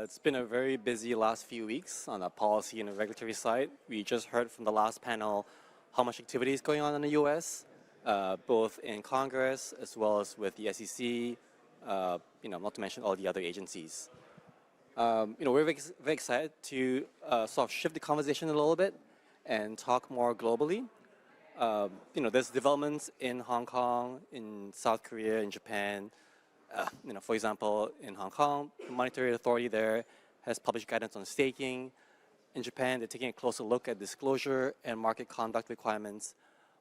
It's been a very busy last few weeks on the policy and the regulatory side. We just heard from the last panel how much activity is going on in the U.S., both in Congress as well as with the SEC, not to mention all the other agencies. We're very excited to sort of shift the conversation a little bit and talk more globally. There's developments in Hong Kong, in South Korea, in Japan. For example, in Hong Kong, the monetary authority there has published guidance on staking. In Japan, they're taking a closer look at disclosure and market conduct requirements.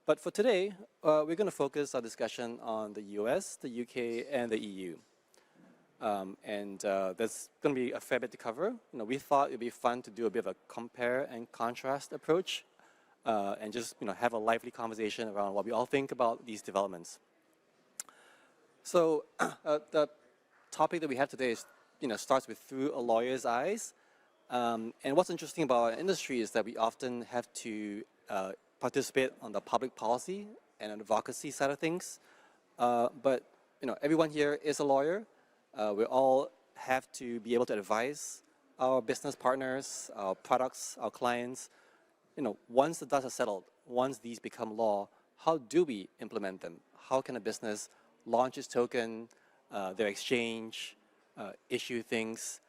But for today, we're going to focus our discussion on the US, the UK, and the EU. There's going to be a fair bit to cover. We thought it'd be fun to do a bit of a compare and contrast approach and just have a lively conversation around what we all think about these developments. So the topic that we have today is, starts with through a lawyer's eyes. And what's interesting about our industry is that we often have to participate on the public policy and advocacy side of things. But everyone here is a lawyer. We all have to be able to advise our business partners, our products, our clients. Once the dust is settled, once these become law, how do we implement them? How can a business launch its token, their exchange, issue things?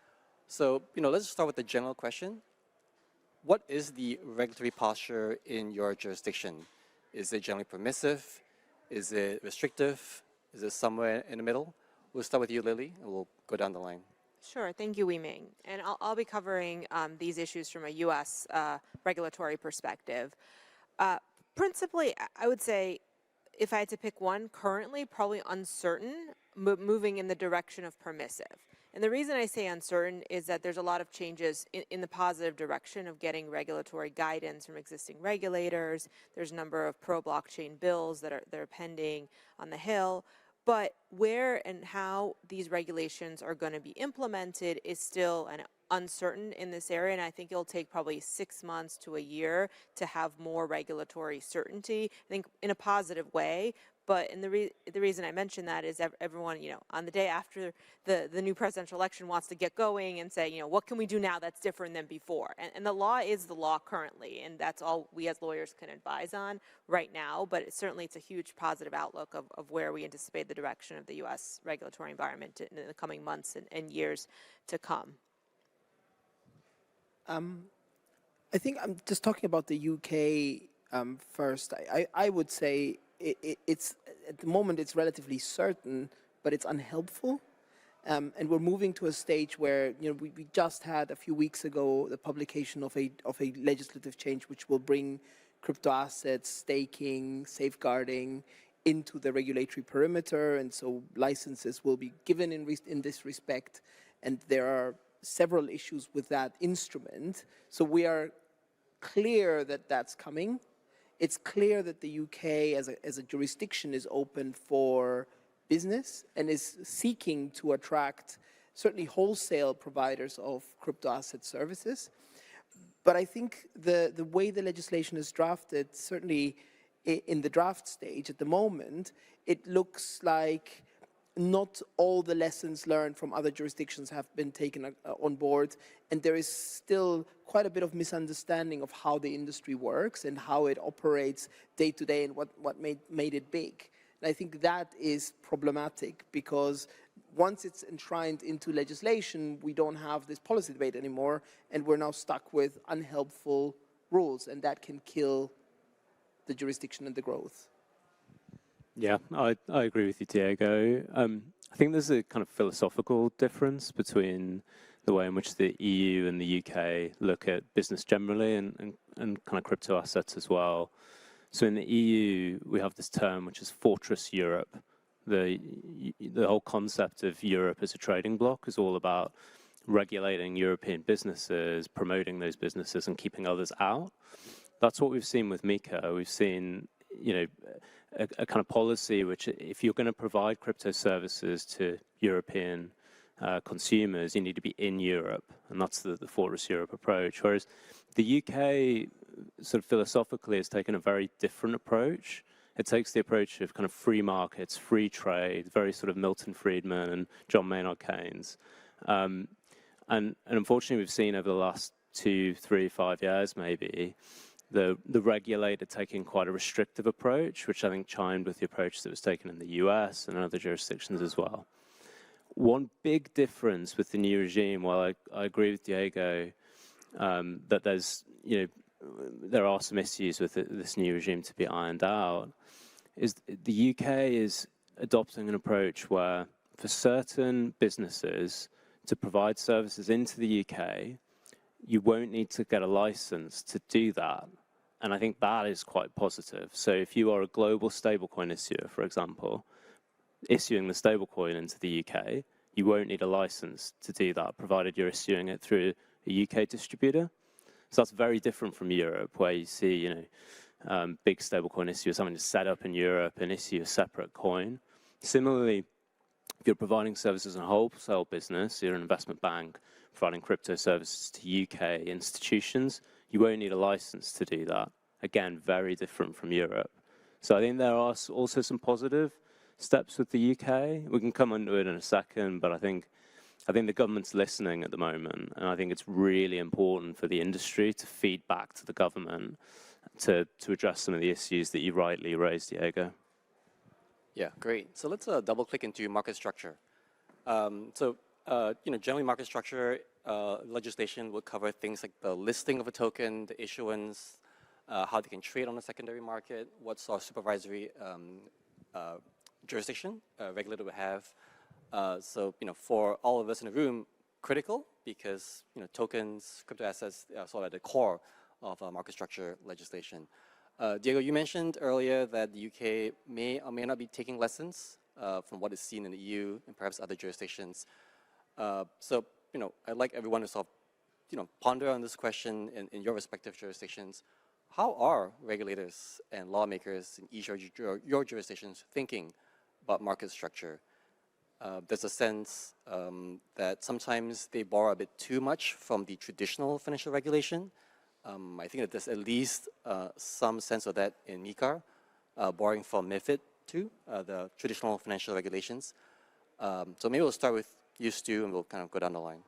So, let's start with the general question. What is the regulatory posture in your jurisdiction? Is it generally permissive? Is it restrictive? Is it somewhere in the middle? We'll start with you, Lily, and we'll go down the line. Sure, thank you, Ming. And I'll be covering these issues from a U.S. Regulatory perspective. Principally, I would say, if I had to pick one, currently probably uncertain, moving in the direction of permissive. And the reason I say uncertain is that there's a lot of changes in the positive direction of getting regulatory guidance from existing regulators. There's a number of pro-blockchain bills that are pending on the Hill. But where and how these regulations are going to be implemented is still uncertain in this area, and I think it'll take probably 6 months to a year to have more regulatory certainty, I think in a positive way. But the reason I mention that is everyone, on the day after the new presidential election wants to get going and say, what can we do now that's different than before? And the law is the law currently, and that's all we as lawyers can advise on right now. But certainly it's a huge positive outlook of where we anticipate the direction of the U.S. regulatory environment in the coming months and years to come. I think I'm just talking about the UK first. I would say it's at the moment it's relatively certain, but it's unhelpful. And we're moving to a stage where we just had a few weeks ago the publication of a legislative change which will bring crypto assets, staking, safeguarding into the regulatory perimeter, and so licenses will be given in this respect. And there are several issues with that instrument. So we are clear that that's coming. It's clear that the UK as a jurisdiction is open for business and is seeking to attract certainly wholesale providers of crypto asset services. But I think the way the legislation is drafted, certainly in the draft stage at the moment, it looks like not all the lessons learned from other jurisdictions have been taken on board, and there is still quite a bit of misunderstanding of how the industry works and how it operates day to day and what made it big. And I think that is problematic because once it's enshrined into legislation, we don't have this policy debate anymore, and we're now stuck with unhelpful rules, and that can kill the jurisdiction and the growth. Yeah, I agree with you, Diego. I think there's a kind of philosophical difference between the way in which the EU and the UK look at business generally and kind of crypto assets as well. So in the EU, we have this term which is Fortress Europe. The whole concept of Europe as a trading bloc is all about regulating European businesses, promoting those businesses and keeping others out. That's what we've seen with MiCAR. We've seen, a kind of policy which, if you're going to provide crypto services to European consumers, you need to be in Europe, and that's the Fortress Europe approach. Whereas the UK, sort of philosophically, has taken a very different approach. It takes the approach of kind of free markets, free trade, very sort of Milton Friedman and John Maynard Keynes. And unfortunately, we've seen over the last 2, 3, 5 years maybe, the regulator taking quite a restrictive approach, which I think chimed with the approach that was taken in the US and other jurisdictions as well. One big difference with the new regime, while I agree with Diego that there are some issues with this new regime to be ironed out, is the UK is adopting an approach where for certain businesses to provide services into the UK, you won't need to get a license to do that. And I think that is quite positive. So if you are a global stablecoin issuer, for example, issuing the stablecoin into the UK, you won't need a license to do that, provided you're issuing it through a UK distributor. So that's very different from Europe, where you see, big stablecoin issuers having to set up in Europe and issue a separate coin. Similarly, if you're providing services in a wholesale business, you're an investment bank providing crypto services to UK institutions, you won't need a license to do that. Again, very different from Europe. So I think there are also some positive steps with the UK. We can come onto it in a second, but I think the government's listening at the moment, and I think it's really important for the industry to feed back to the government to address some of the issues that you rightly raised, Diego. Yeah, great. So let's double click into market structure. Generally market structure legislation will cover things like the listing of a token, the issuance, how they can trade on the secondary market, what sort of supervisory jurisdiction regulator will have. For all of us in the room, critical because tokens, crypto assets are sort of at the core of market structure legislation. Diego, you mentioned earlier that the UK may or may not be taking lessons from what is seen in the EU and perhaps other jurisdictions. I'd like everyone to sort of, ponder on this question in your respective jurisdictions. How are regulators and lawmakers in each of your jurisdictions thinking about market structure? There's a sense that sometimes they borrow a bit too much from the traditional financial regulation. I think that there's at least some sense of that in MiCAR, borrowing from MiFID too, the traditional financial regulations. So maybe we'll start with you, Stu, and we'll kind of go down the line.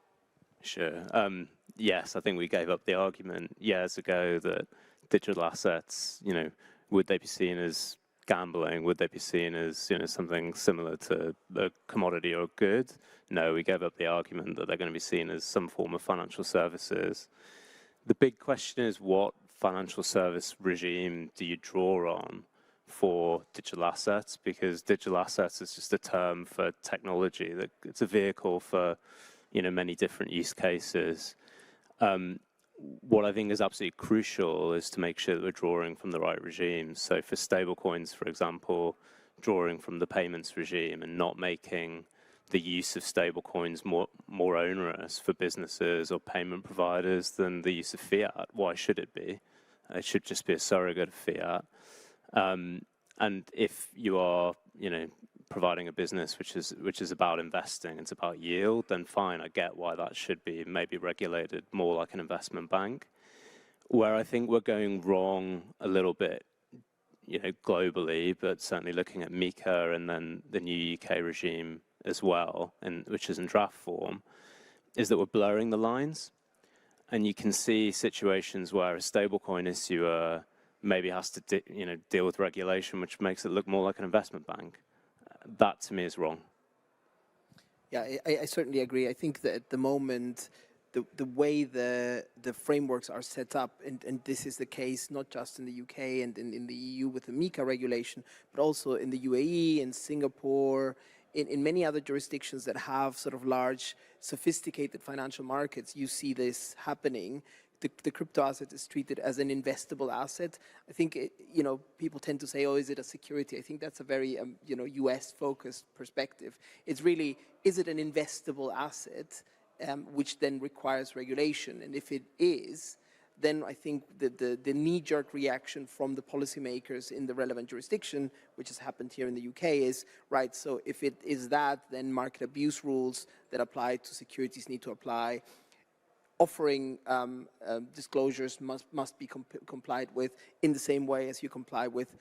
Sure. Yes, I think we gave up the argument years ago that digital assets, would they be seen as gambling? Would they be seen as something similar to a commodity or a good? No, we gave up the argument that they're going to be seen as some form of financial services. The big question is, what financial service regime do you draw on for digital assets? Because digital assets is just a term for technology. That it's a vehicle for many different use cases. What I think is absolutely crucial is to make sure that we're drawing from the right regime. So for stablecoins, for example, drawing from the payments regime and not making the use of stablecoins more onerous for businesses or payment providers than the use of fiat. Why should it be? It should just be a surrogate of fiat. And if you are, providing a business which is about investing, it's about yield, then fine, I get why that should be maybe regulated more like an investment bank. Where I think we're going wrong a little bit, globally, but certainly looking at MiCAR and then the new UK regime as well, and which is in draft form, is that we're blurring the lines. And you can see situations where a stablecoin issuer maybe has to deal with regulation which makes it look more like an investment bank. That to me is wrong. Yeah, I certainly agree. I think that at the moment, the way the frameworks are set up, and this is the case not just in the UK and in the EU with the MiCAR regulation, but also in the UAE, in Singapore, in many other jurisdictions that have sort of large, sophisticated financial markets, you see this happening. The crypto asset is treated as an investable asset. I think, people tend to say, oh, is it a security? I think that's a very, US-focused perspective. It's really, is it an investable asset, which then requires regulation? And if it is, then I think the knee-jerk reaction from the policymakers in the relevant jurisdiction, which has happened here in the UK, is, right, so if it is that, then market abuse rules that apply to securities need to apply. Offering disclosures must be complied with in the same way as you comply with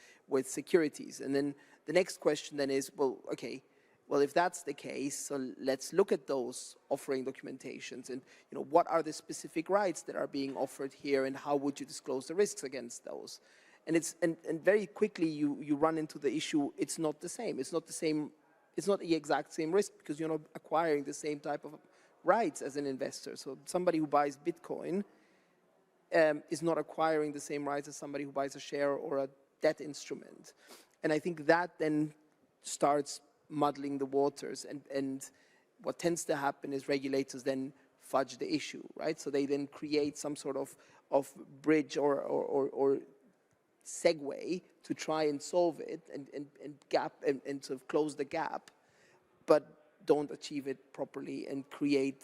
securities. And then the next question then is, well, okay, well, if that's the case, so let's look at those offering documentations and, you know, what are the specific rights that are being offered here and how would you disclose the risks against those? And it's, and very quickly you run into the issue, it's not the same. It's not the same, it's not the exact same risk because you're not acquiring the same type of rights as an investor. So somebody who buys Bitcoin is not acquiring the same rights as somebody who buys a share or a debt instrument. And I think that then starts muddling the waters, and what tends to happen is regulators then fudge the issue, right? So they then create some sort of bridge or segue to try and solve it and sort of close the gap, but don't achieve it properly and create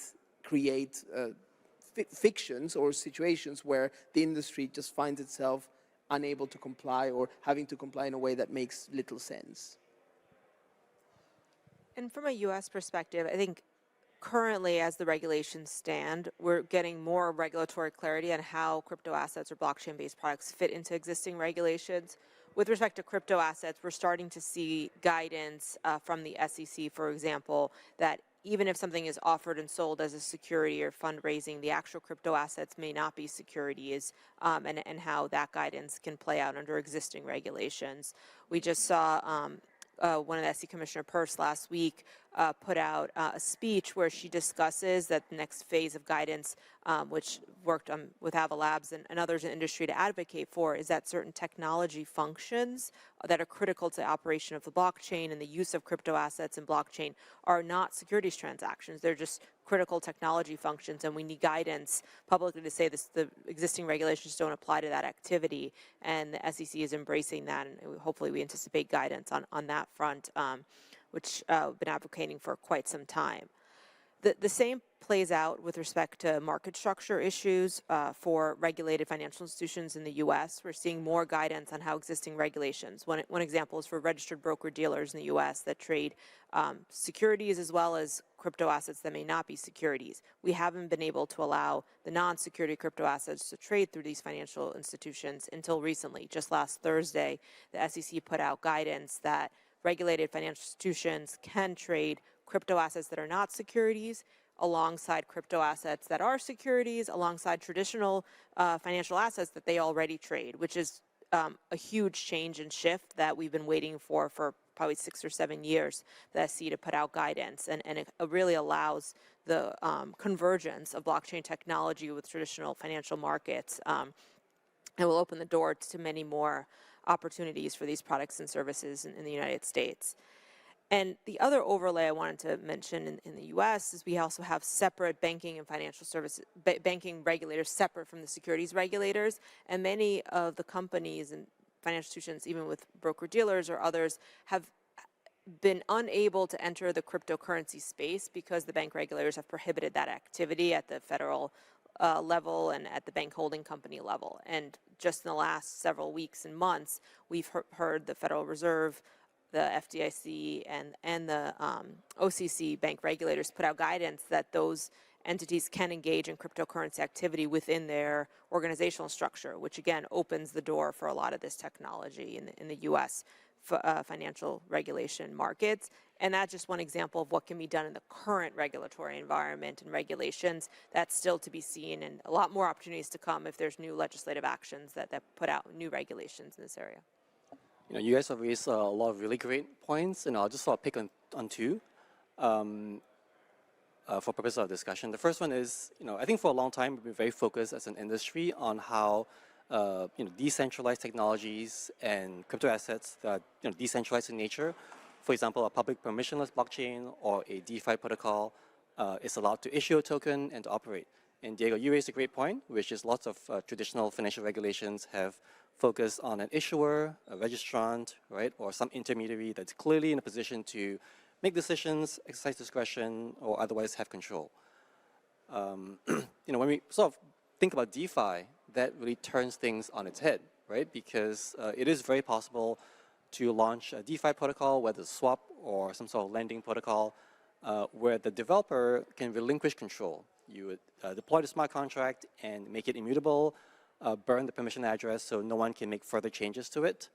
fictions or situations where the industry just finds itself unable to comply or having to comply in a way that makes little sense. And from a U.S. perspective, I think currently, as the regulations stand, we're getting more regulatory clarity on how crypto assets or blockchain-based products fit into existing regulations. With respect to crypto assets, we're starting to see guidance from the SEC, for example, that even if something is offered and sold as a security or fundraising, the actual crypto assets may not be securities, and how that guidance can play out under existing regulations. We just saw one of the SEC Commissioner Peirce last week put out a speech where she discusses that the next phase of guidance, which worked with Ava Labs and others in the industry to advocate for, is that certain technology functions that are critical to the operation of the blockchain and the use of crypto assets in blockchain are not securities transactions. They're just critical technology functions, and we need guidance publicly to say this, the existing regulations don't apply to that activity, and the SEC is embracing that, and hopefully we anticipate guidance on that front, which we've been advocating for quite some time. The same plays out with respect to market structure issues for regulated financial institutions in the U.S. We're seeing more guidance on how existing regulations. One example is for registered broker-dealers in the U.S. that trade securities as well as crypto assets that may not be securities. We haven't been able to allow the non-security crypto assets to trade through these financial institutions until recently. Just last Thursday, the SEC put out guidance that regulated financial institutions can trade crypto assets that are not securities alongside crypto assets that are securities, alongside traditional financial assets that they already trade, which is a huge change and shift that we've been waiting for probably 6 or 7 years, the SEC to put out guidance. And it really allows the convergence of blockchain technology with traditional financial markets, and will open the door to many more opportunities for these products and services in the United States. And the other overlay I wanted to mention in the U.S. is we also have separate banking and financial services, banking regulators separate from the securities regulators. And many of the companies and financial institutions, even with broker-dealers or others, have been unable to enter the cryptocurrency space because the bank regulators have prohibited that activity at the federal level and at the bank holding company level. And just in the last several weeks and months, we've heard the Federal Reserve, the FDIC, and the OCC bank regulators put out guidance that those entities can engage in cryptocurrency activity within their organizational structure, which again opens the door for a lot of this technology in the U.S. Financial regulation markets. And that's just one example of what can be done in the current regulatory environment and regulations. That's still to be seen, and a lot more opportunities to come if there's new legislative actions that put out new regulations in this area. You know, you guys have raised a lot of really great points, and I'll just sort of pick on two for purpose of discussion. The first one is, you know, I think for a long time we've been very focused as an industry on how decentralized technologies and crypto assets that are decentralized in nature, for example, a public permissionless blockchain or a DeFi protocol is allowed to issue a token and to operate. And Diego, you raised a great point, which is lots of traditional financial regulations have focused on an issuer, a registrant, right, or some intermediary that's clearly in a position to make decisions, exercise discretion, or otherwise have control. When we sort of think about DeFi, that really turns things on its head, right? Because it is very possible to launch a DeFi protocol, whether it's swap or some sort of lending protocol, where the developer can relinquish control. You would deploy the smart contract and make it immutable, burn the permission address so no one can make further changes to it.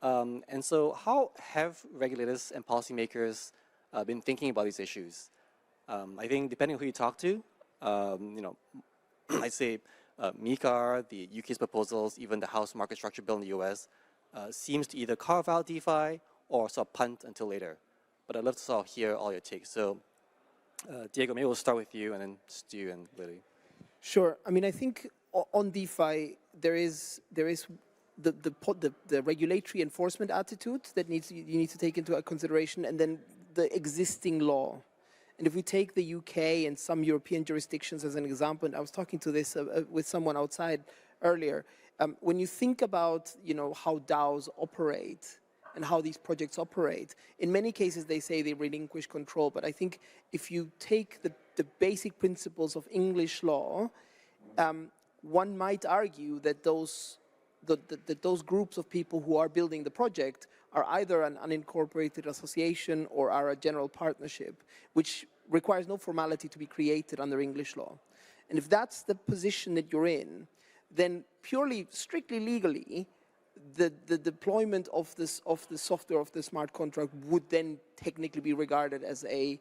And so how have regulators and policymakers been thinking about these issues. I think depending on who you talk to, I'd say MiCAR, the UK's proposals, even the House Market Structure Bill in the US, seems to either carve out DeFi or sort of punt until later. But I'd love to sort of hear all your takes. So, Diego, maybe we'll start with you, and then Stu and Lily. Sure. I mean, I think on DeFi there is the regulatory enforcement attitude that you need to take into consideration, and then the existing law. And if we take the UK and some European jurisdictions as an example, and I was talking to this with someone outside earlier, when you think about how DAOs operate and how these projects operate, in many cases they say they relinquish control. But I think if you take the basic principles of English law, one might argue that those groups of people who are building the project are either an unincorporated association or are a general partnership, which requires no formality to be created under English law. And if that's the position that you're in, then purely, strictly legally, the deployment of the software of the smart contract would then technically be regarded as a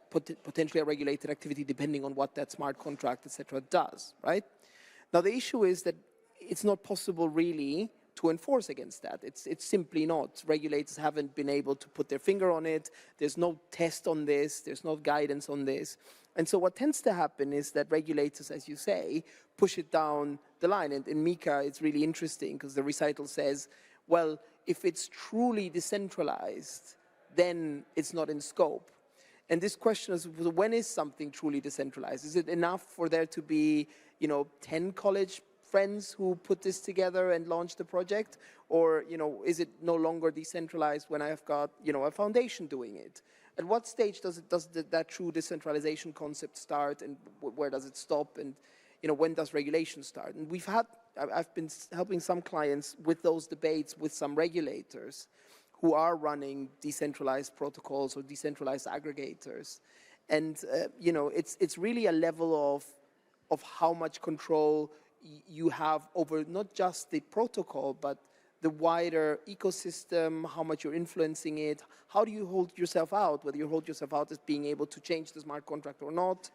potentially a regulated activity, depending on what that smart contract, etc., does, right? Now, the issue is that it's not possible really to enforce against that. It's simply not. Regulators haven't been able to put their finger on it. There's no test on this. There's no guidance on this. And so what tends to happen is that regulators, as you say, push it down the line. And in MiCAR, it's really interesting because the recital says, well, if it's truly decentralized, then it's not in scope. And this question is, when is something truly decentralized? Is it enough for there to be, 10 college friends who put this together and launch the project? Or, is it no longer decentralized when I've got, a foundation doing it? At what stage does that true decentralization concept start, and where does it stop? And, when does regulation start? And I've been helping some clients with those debates with some regulators who are running decentralized protocols or decentralized aggregators. And, it's really a level of how much control you have over not just the protocol, but the wider ecosystem, how much you're influencing it. How do you hold yourself out, whether you hold yourself out as being able to change the smart contract or not,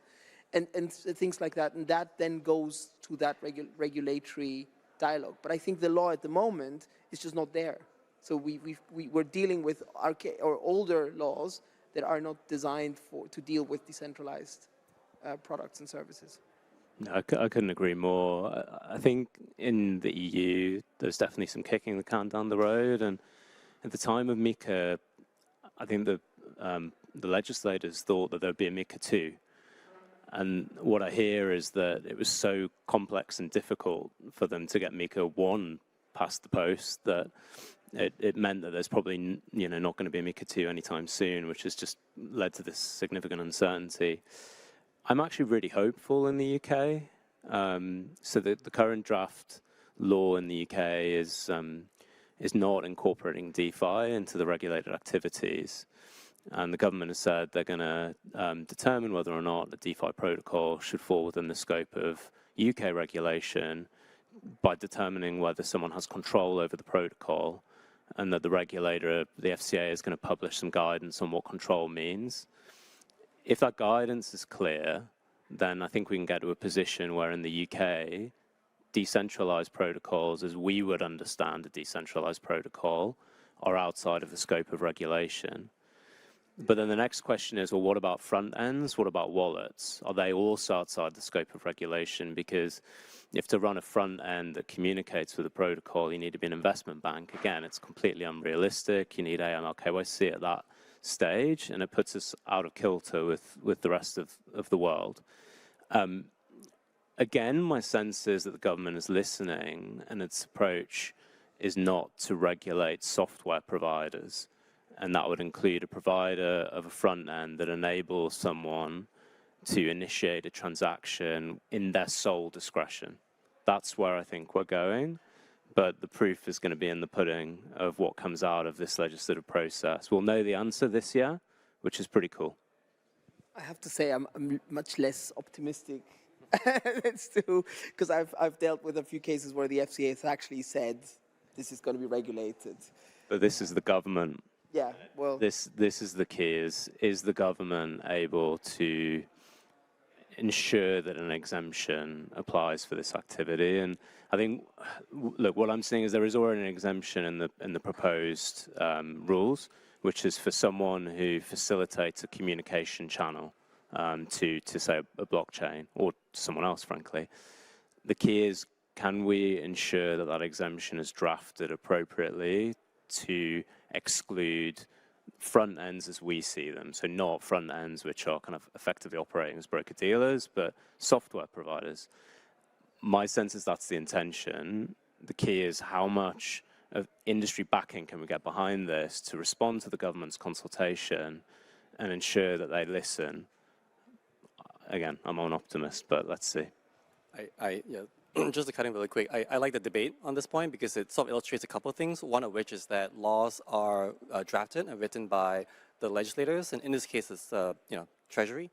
and things like that. And that then goes to that regulatory dialogue. But I think the law at the moment is just not there. So we're dealing with older laws that are not designed to deal with decentralized products and services. No, I couldn't agree more. I think in the EU, there's definitely some kicking the can down the road. And at the time of MiCAR, I think the legislators thought that there'd be a MiCAR 2. And what I hear is that it was so complex and difficult for them to get MiCAR 1 past the post that it meant that there's probably not going to be a MiCAR 2 anytime soon, which has just led to this significant uncertainty. I'm actually really hopeful in the UK. So the current draft law in the UK is not incorporating DeFi into the regulated activities. And the government has said they're going to determine whether or not the DeFi protocol should fall within the scope of UK regulation by determining whether someone has control over the protocol, and that the regulator, the FCA, is going to publish some guidance on what control means. If that guidance is clear, then I think we can get to a position where in the UK, decentralized protocols, as we would understand a decentralized protocol, are outside of the scope of regulation. But then the next question is, well, what about front ends? What about wallets? Are they also outside the scope of regulation? Because if to run a front end that communicates with the protocol, you need to be an investment bank. Again, it's completely unrealistic. You need AML KYC at that stage, and it puts us out of kilter with the rest of the world. Again, my sense is that the government is listening, and its approach is not to regulate software providers. And that would include a provider of a front end that enables someone to initiate a transaction in their sole discretion. That's where I think we're going. But the proof is going to be in the pudding of what comes out of this legislative process. We'll know the answer this year, which is pretty cool. I have to say I'm much less optimistic than Stu, because I've dealt with a few cases where the FCA has actually said this is going to be regulated. But this is the government. Yeah, well, this is the key: is the government able to ensure that an exemption applies for this activity? And I think, look, what I'm seeing is there is already an exemption in the proposed rules, which is for someone who facilitates a communication channel to say a blockchain or someone else, frankly. The key is, can we ensure that that exemption is drafted appropriately to exclude front ends as we see them, so not front ends which are kind of effectively operating as broker-dealers, but software providers. My sense is that's the intention. The key is how much of industry backing can we get behind this to respond to the government's consultation and ensure that they listen. Again, I'm an optimist, but let's see. Just to cut in really quick, I like the debate on this point because it sort of illustrates a couple of things. One of which is that laws are drafted and written by the legislators, and in this case, it's Treasury,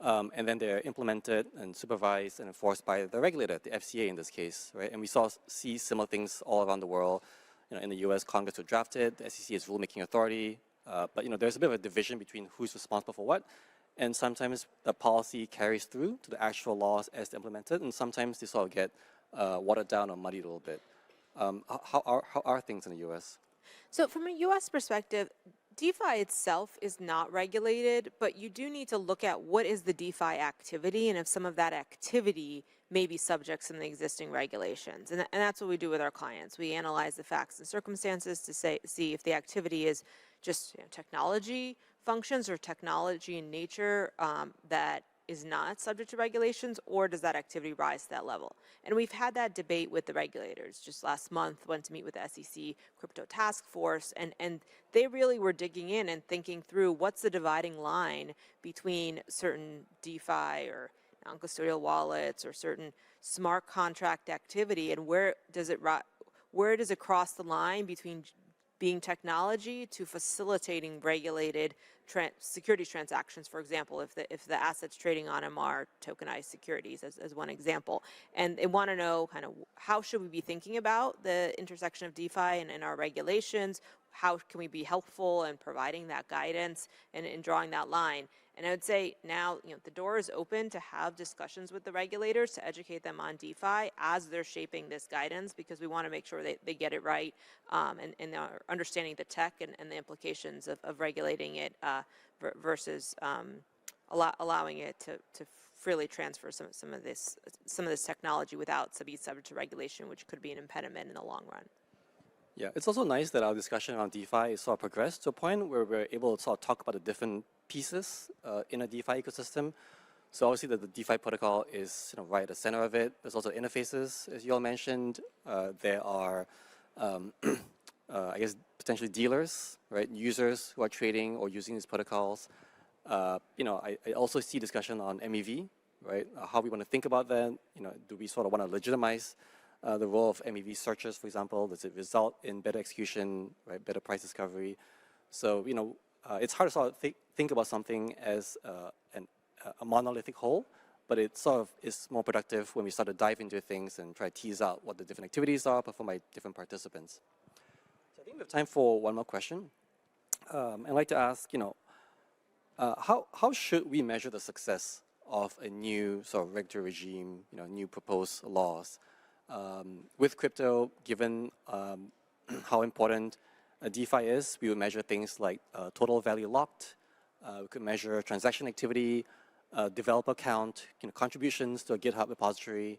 and then they're implemented and supervised and enforced by the regulator, the FCA in this case, right? And we see similar things all around the world. In the U.S., Congress will draft it. The SEC is rulemaking authority, but there's a bit of a division between who's responsible for what. And sometimes the policy carries through to the actual laws as implemented, and sometimes they sort of get watered down or muddied a little bit. How are things in the U.S.? So from a U.S. perspective, DeFi itself is not regulated, but you do need to look at what is the DeFi activity and if some of that activity may be subject to some of the existing regulations. And that's what we do with our clients. We analyze the facts and circumstances to see if the activity is just technology functions or technology in nature that is not subject to regulations, or does that activity rise to that level? And we've had that debate with the regulators. Just last month, went to meet with the SEC Crypto Task Force, and they really were digging in and thinking through what's the dividing line between certain DeFi or non-custodial wallets or certain smart contract activity, and where does it cross the line between being technology to facilitating regulated securities transactions, for example, if the assets trading on them are tokenized securities, as one example. And they want to know kind of how should we be thinking about the intersection of DeFi and our regulations, how can we be helpful in providing that guidance and in drawing that line. And I would say now, the door is open to have discussions with the regulators to educate them on DeFi as they're shaping this guidance, because we want to make sure they get it right and are understanding the tech and the implications of regulating it versus allowing it to freely transfer some of this technology without being subject to regulation, which could be an impediment in the long run. Yeah, it's also nice that our discussion around DeFi is sort of progressed to a point where we're able to sort of talk about the different pieces in a DeFi ecosystem. So obviously the DeFi protocol is right at the center of it. There's also interfaces, as you all mentioned. There are, I guess, potentially dealers, right? Users who are trading or using these protocols. I also see discussion on MEV, right? How we want to think about that. Do we sort of want to legitimize the role of MEV searches, for example? Does it result in better execution, right? Better price discovery? So, it's hard to sort of think about something as a monolithic whole, but it sort of is more productive when we start to dive into things and try to tease out what the different activities are performed by different participants. So I think we have time for one more question. I'd like to ask, how should we measure the success of a new sort of regulatory regime, new proposed laws? With crypto, given how important DeFi is, we would measure things like total value locked. We could measure transaction activity, developer count, contributions to a GitHub repository.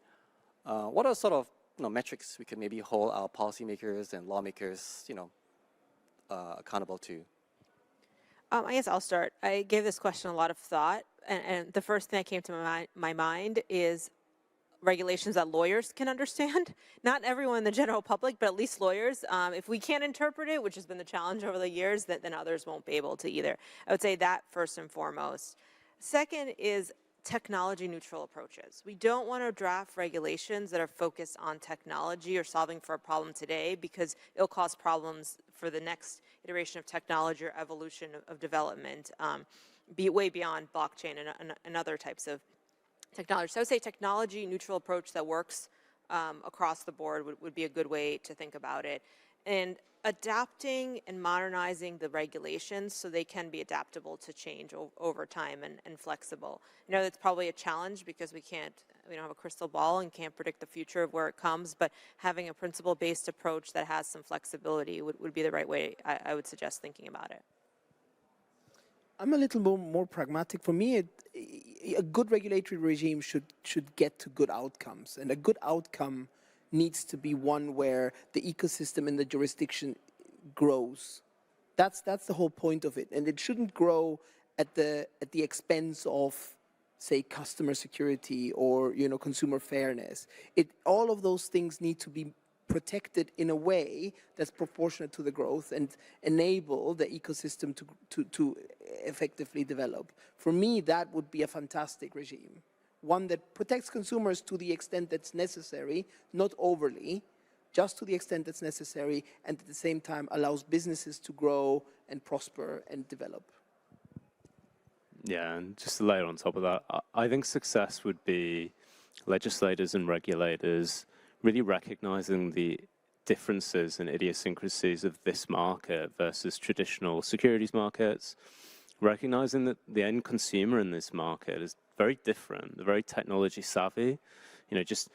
What are sort of metrics we could maybe hold our policymakers and lawmakers accountable to? I guess I'll start. I gave this question a lot of thought, and the first thing that came to my mind is regulations that lawyers can understand. Not everyone in the general public, but at least lawyers. If we can't interpret it, which has been the challenge over the years, then others won't be able to either. I would say that first and foremost. Second is technology neutral approaches. We don't want to draft regulations that are focused on technology or solving for a problem today, because it'll cause problems for the next iteration of technology or evolution of development, be way beyond blockchain and other types of technology. So I would say technology neutral approach that works across the board would be a good way to think about it. and adapting and modernizing the regulations so they can be adaptable to change over time and flexible. I know that's probably a challenge because we don't have a crystal ball and can't predict the future of where it comes, but having a principle-based approach that has some flexibility would be the right way, I would suggest, thinking about it. I'm a little more pragmatic. For me, a good regulatory regime should get to good outcomes, and a good outcome needs to be one where the ecosystem in the jurisdiction grows. That's the whole point of it, and it shouldn't grow at the expense of, say, customer security or consumer fairness. All of those things need to be protected in a way that's proportionate to the growth and enable the ecosystem to effectively develop. For me, that would be a fantastic regime. One that protects consumers to the extent that's necessary, not overly, just to the extent that's necessary, and at the same time allows businesses to grow and prosper and develop. Yeah, and just to layer on top of that, I think success would be legislators and regulators really recognizing the differences and idiosyncrasies of this market versus traditional securities markets, recognizing that the end consumer in this market is very different. They're very technology savvy. Just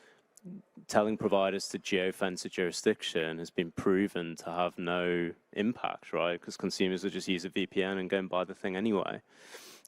telling providers to geofence a jurisdiction has been proven to have no impact, right? Because consumers will just use a VPN and go and buy the thing anyway.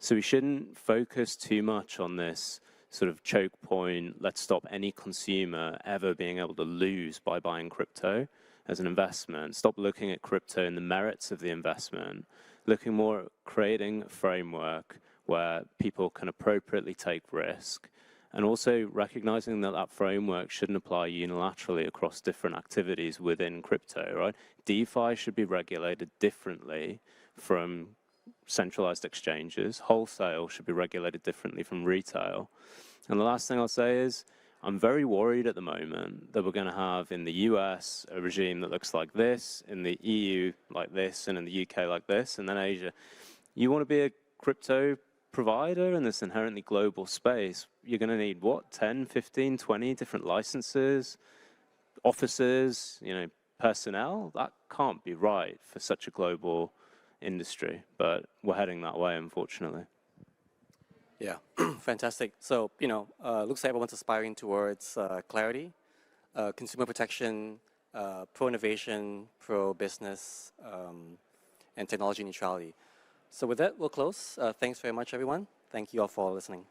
So we shouldn't focus too much on this sort of choke point, let's stop any consumer ever being able to lose by buying crypto as an investment. Stop looking at crypto and the merits of the investment, looking more at creating a framework where people can appropriately take risk, and also recognizing that that framework shouldn't apply unilaterally across different activities within crypto, right? DeFi should be regulated differently from centralized exchanges. Wholesale should be regulated differently from retail. And the last thing I'll say is, I'm very worried at the moment that we're going to have in the US a regime that looks like this, in the EU like this, and in the UK like this, and then Asia. You want to be a crypto provider in this inherently global space, you're going to need, what, 10, 15, 20 different licenses, offices, personnel? That can't be right for such a global industry, but we're heading that way, unfortunately. Yeah, fantastic. So, looks like everyone's aspiring towards clarity, consumer protection, pro-innovation, pro-business, and technology neutrality. So with that, we'll close. Thanks very much, everyone. Thank you all for listening.